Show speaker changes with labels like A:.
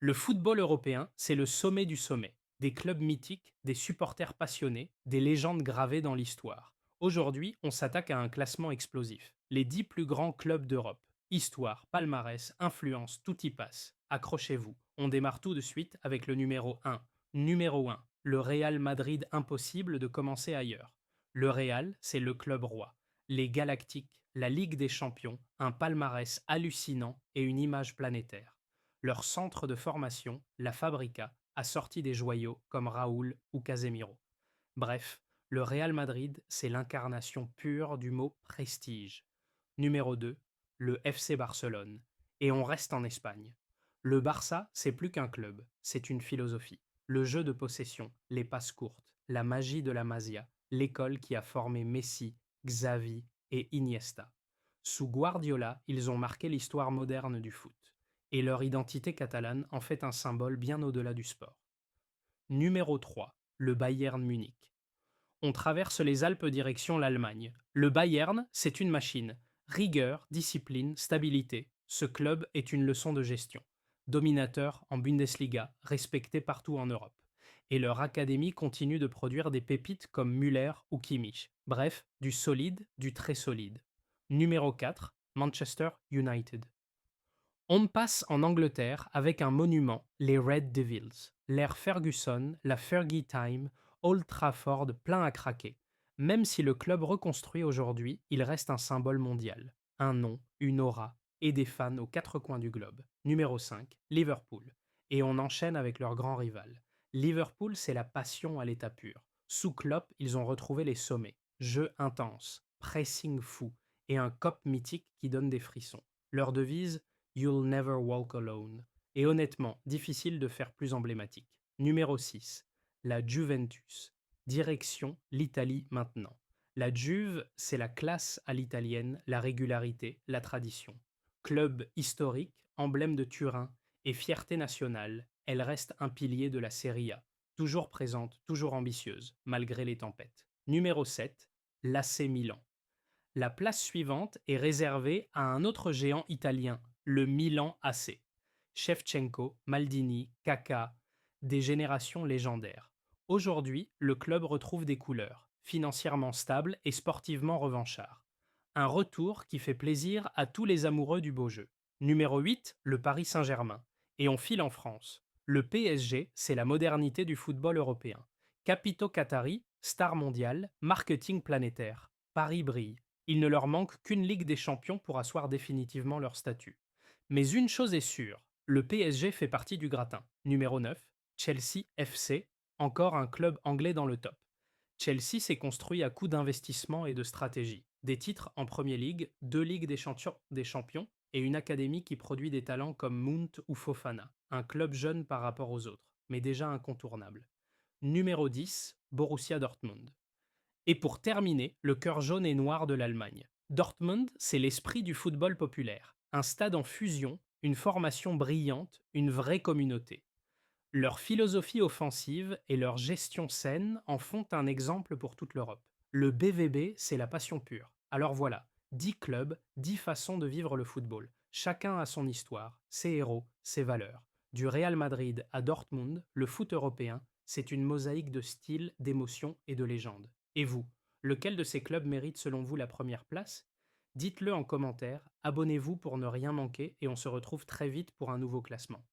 A: Le football européen, c'est le sommet du sommet. Des clubs mythiques, des supporters passionnés, des légendes gravées dans l'histoire. Aujourd'hui, on s'attaque à un classement explosif. Les 10 plus grands clubs d'Europe. Histoire, palmarès, influence, tout y passe. Accrochez-vous. On démarre tout de suite avec le numéro 1. Numéro 1. Le Real Madrid, impossible de commencer ailleurs. Le Real, c'est le club roi. Les Galactiques, la Ligue des Champions, un palmarès hallucinant et une image planétaire. Leur centre de formation, la Fabrica, a sorti des joyaux comme Raoul ou Casemiro. Bref, le Real Madrid, c'est l'incarnation pure du mot prestige. Numéro 2, le FC Barcelone. Et on reste en Espagne. Le Barça, c'est plus qu'un club, c'est une philosophie. Le jeu de possession, les passes courtes, la magie de la Masia, l'école qui a formé Messi, Xavi et Iniesta. Sous Guardiola, ils ont marqué l'histoire moderne du foot. Et leur identité catalane en fait un symbole bien au-delà du sport. Numéro 3, le Bayern Munich. On traverse les Alpes direction l'Allemagne. Le Bayern, c'est une machine. Rigueur, discipline, stabilité. Ce club est une leçon de gestion. Dominateur en Bundesliga, respecté partout en Europe. Et leur académie continue de produire des pépites comme Müller ou Kimmich. Bref, du solide, du très solide. Numéro 4, Manchester United. On passe en Angleterre avec un monument, les Red Devils. L'ère Ferguson, la Fergie Time, Old Trafford plein à craquer. Même si le club reconstruit aujourd'hui, il reste un symbole mondial. Un nom, une aura et des fans aux quatre coins du globe. Numéro 5, Liverpool. Et on enchaîne avec leur grand rival. Liverpool, c'est la passion à l'état pur. Sous Klopp, ils ont retrouvé les sommets. Jeu intense, pressing fou et un cop mythique qui donne des frissons. Leur devise, You'll never walk alone. Et honnêtement, difficile de faire plus emblématique. Numéro 6, la Juventus. Direction l'Italie maintenant. La Juve, c'est la classe à l'italienne, la régularité, la tradition. Club historique, emblème de Turin et fierté nationale, elle reste un pilier de la Serie A. Toujours présente, toujours ambitieuse, malgré les tempêtes. Numéro 7, l'AC Milan. La place suivante est réservée à un autre géant italien, le Milan AC. Shevchenko, Maldini, Kaka, des générations légendaires. Aujourd'hui, le club retrouve des couleurs, financièrement stable et sportivement revanchard. Un retour qui fait plaisir à tous les amoureux du beau jeu. Numéro 8, le Paris Saint-Germain. Et on file en France. Le PSG, c'est la modernité du football européen. Capitaux qatari, star mondiale, marketing planétaire. Paris brille. Il ne leur manque qu'une Ligue des Champions pour asseoir définitivement leur statut. Mais une chose est sûre, le PSG fait partie du gratin. Numéro 9, Chelsea FC, encore un club anglais dans le top. Chelsea s'est construit à coups d'investissement et de stratégie. Des titres en Premier League, deux Ligues des champions et une académie qui produit des talents comme Mount ou Fofana. Un club jeune par rapport aux autres, mais déjà incontournable. Numéro 10, Borussia Dortmund. Et pour terminer, le cœur jaune et noir de l'Allemagne. Dortmund, c'est l'esprit du football populaire. Un stade en fusion, une formation brillante, une vraie communauté. Leur philosophie offensive et leur gestion saine en font un exemple pour toute l'Europe. Le BVB, c'est la passion pure. Alors voilà, 10 clubs, 10 façons de vivre le football. Chacun a son histoire, ses héros, ses valeurs. Du Real Madrid à Dortmund, le foot européen, c'est une mosaïque de styles, d'émotions et de légendes. Et vous, lequel de ces clubs mérite selon vous la première place? Dites-le en commentaire, abonnez-vous pour ne rien manquer et on se retrouve très vite pour un nouveau classement.